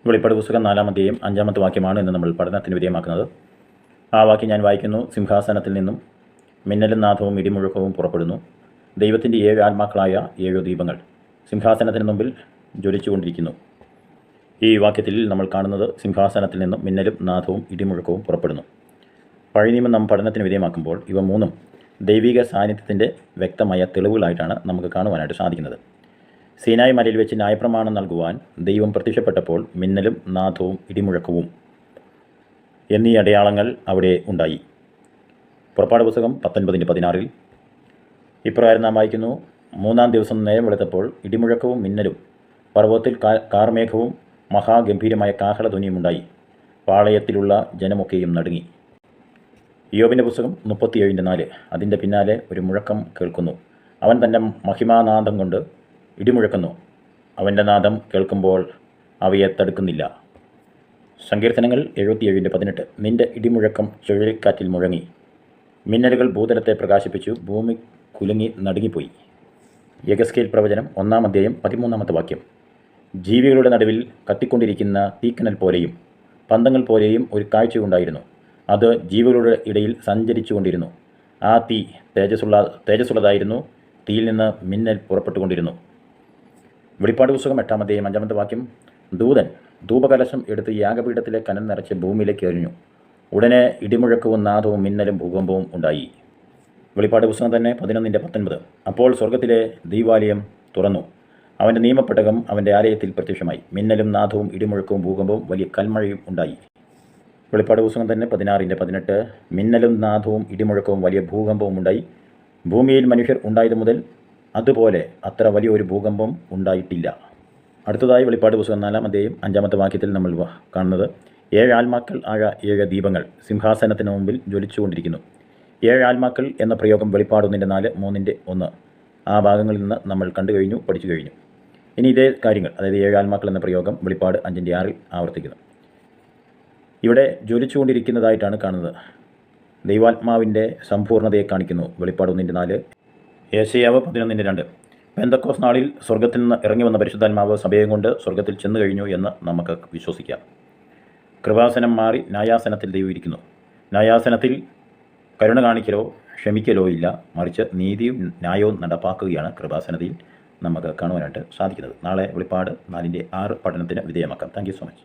വെളിപ്പാട് പുസ്തകം 4-ാം അധ്യായം 5-ാമത്തെ വാക്യമാണ് ഇന്ന് നമ്മൾ പഠനത്തിന് വിധേയമാക്കുന്നത്. ആ വാക്യം ഞാൻ വായിക്കുന്നു. സിംഹാസനത്തിൽ നിന്നും മിന്നലും നാദവും ഇടിമുഴക്കവും പുറപ്പെടുന്നു. ദൈവത്തിൻ്റെ 7 ആത്മാക്കളായ 7 ദീപങ്ങൾ സിംഹാസനത്തിന് മുമ്പിൽ ജ്വലിച്ചുകൊണ്ടിരിക്കുന്നു. ഈ വാക്യത്തിൽ നമ്മൾ കാണുന്നത് സിംഹാസനത്തിൽ നിന്നും മിന്നലും നാദവും ഇടിമുഴക്കവും പുറപ്പെടുന്നു. പഴയ നിയമം നാം പഠനത്തിന് വിധേയമാക്കുമ്പോൾ ഇവ മൂന്നും ദൈവിക സാന്നിധ്യത്തിൻ്റെ വ്യക്തമായ തെളിവുകളായിട്ടാണ് നമുക്ക് കാണുവാനായിട്ട് സാധിക്കുന്നത്. സീനായ് മലയിൽ വെച്ച് ന്യായപ്രമാണം നൽകുവാൻ ദൈവം പ്രത്യക്ഷപ്പെട്ടപ്പോൾ മിന്നലും നാദവും ഇടിമുഴക്കവും എന്നീ അടയാളങ്ങൾ അവിടെ ഉണ്ടായി. പുറപ്പാട് പുസ്തകം 19:16 ഇപ്രകാരം നാം വായിക്കുന്നു. 3-ാം ദിവസം നേരം വെളുത്തപ്പോൾ ഇടിമുഴക്കവും മിന്നലും പർവ്വതത്തിൽ കാർമേഘവും മഹാഗംഭീരമായ കാഹളധ്വനിയും ഉണ്ടായി. പാളയത്തിലുള്ള ജനമൊക്കെയും നടുങ്ങി. ഇയ്യോബിൻ്റെ പുസ്തകം 37:4 അതിൻ്റെ പിന്നാലെ ഒരു മുഴക്കം കേൾക്കുന്നു. അവൻ തൻ്റെ മഹിമാനാദം കൊണ്ട് ഇടിമുഴക്കുന്നു. അവൻ്റെ നാദം കേൾക്കുമ്പോൾ അവയെ തടുക്കുന്നില്ല. സങ്കീർത്തനങ്ങൾ 77:18 നിൻ്റെ ഇടിമുഴക്കം ചുഴലിക്കാറ്റിൽ മുഴങ്ങി. മിന്നലുകൾ ഭൂതലത്തെ പ്രകാശിപ്പിച്ചു. ഭൂമി കുലുങ്ങി നടുങ്ങിപ്പോയി. യെഹെസ്കേൽ പ്രവചനം 1-ാം അധ്യായം 13-ാമത്തെ വാക്യം. ജീവികളുടെ നടുവിൽ കത്തിക്കൊണ്ടിരിക്കുന്ന തീക്കനൽ പോലെയും പന്തങ്ങൾ പോലെയും ഒരു കാഴ്ചയുണ്ടായിരുന്നു. അത് ജീവികളുടെ ഇടയിൽ സഞ്ചരിച്ചു കൊണ്ടിരുന്നു. ആ തീ തേജസ്സുള്ളതായിരുന്നു. തീയിൽ നിന്ന് മിന്നൽ പുറപ്പെട്ടുകൊണ്ടിരുന്നു. വെളിപ്പാട് പുസ്തകം 8-ാം അധ്യായം 5-ാമത്തെ വാക്യം. ദൂതൻ ധൂപകലശം എടുത്ത് യാഗപീഠത്തിലെ കനം നിറച്ച് ഭൂമിയിലേക്ക് എറിഞ്ഞു. ഉടനെ ഇടിമുഴക്കവും നാദവും മിന്നലും ഭൂകമ്പവും ഉണ്ടായി. വെളിപ്പാട് പുസ്തകം തന്നെ 11:19 അപ്പോൾ സ്വർഗത്തിലെ ദൈവാലയം തുറന്നു. അവൻ്റെ നിയമപ്പെട്ടകം അവൻ്റെ ആലയത്തിൽ പ്രത്യക്ഷമായി. മിന്നലും നാദവും ഇടിമുഴക്കവും ഭൂകമ്പവും വലിയ കൽമഴയും ഉണ്ടായി. വെളിപ്പാട് പുസ്തകം തന്നെ 16:18 മിന്നലും നാദവും ഇടിമുഴക്കവും വലിയ ഭൂകമ്പവും ഉണ്ടായി. ഭൂമിയിൽ മനുഷ്യർ ഉണ്ടായത് മുതൽ അതുപോലെ അത്ര വലിയൊരു ഭൂകമ്പം ഉണ്ടായിട്ടില്ല. അടുത്തതായി വെളിപ്പാട് പുസ്തകം 4-ാം അധ്യായം 5-ാമത്തെ വാക്യത്തിൽ നമ്മൾ കാണുന്നത് 7 ആത്മാക്കൾ ആയ 7 ദീപങ്ങൾ സിംഹാസനത്തിന് മുമ്പിൽ ജ്വലിച്ചുകൊണ്ടിരിക്കുന്നു. 7 ആത്മാക്കൾ എന്ന പ്രയോഗം വെളിപ്പാട് 1:4, 3:1 ആ ഭാഗങ്ങളിൽ നിന്ന് നമ്മൾ കണ്ടു കഴിഞ്ഞു, പഠിച്ചു കഴിഞ്ഞു. ഇനി ഇതേ കാര്യങ്ങൾ, അതായത് 7 ആത്മാക്കൾ എന്ന പ്രയോഗം വെളിപ്പാട് 5:6 ആവർത്തിക്കുന്നു. ഇവിടെ ജ്വലിച്ചുകൊണ്ടിരിക്കുന്നതായിട്ടാണ് കാണുന്നത്. ദൈവാത്മാവിൻ്റെ സമ്പൂർണ്ണതയെ കാണിക്കുന്നു. വെളിപ്പാട് 1:4, യെശയ്യാവ് 11:2 പെന്തക്കോസ്ത് നാളിൽ സ്വർഗത്തിൽ നിന്ന് ഇറങ്ങി വന്ന പരിശുദ്ധാത്മാവ് സഭയും കൊണ്ട് സ്വർഗത്തിൽ ചെന്നു കഴിഞ്ഞു എന്ന് നമുക്ക് വിശ്വസിക്കാം. കൃപാസനം മാറി ന്യായാസനത്തിൽ ദൈവം ഇരിക്കുന്നു. ന്യായാസനത്തിൽ കരുണ കാണിക്കലോ ക്ഷമിക്കലോ ഇല്ല, മറിച്ച് നീതിയും ന്യായവും നടപ്പാക്കുകയാണ് കൃപാസനത്തിൽ നമുക്ക് കാണുവാനായിട്ട് സാധിക്കുന്നത്. നാളെ വെളിപ്പാട് 4:6 പഠനത്തിന് വിധേയമാക്കാം. Thank you so much.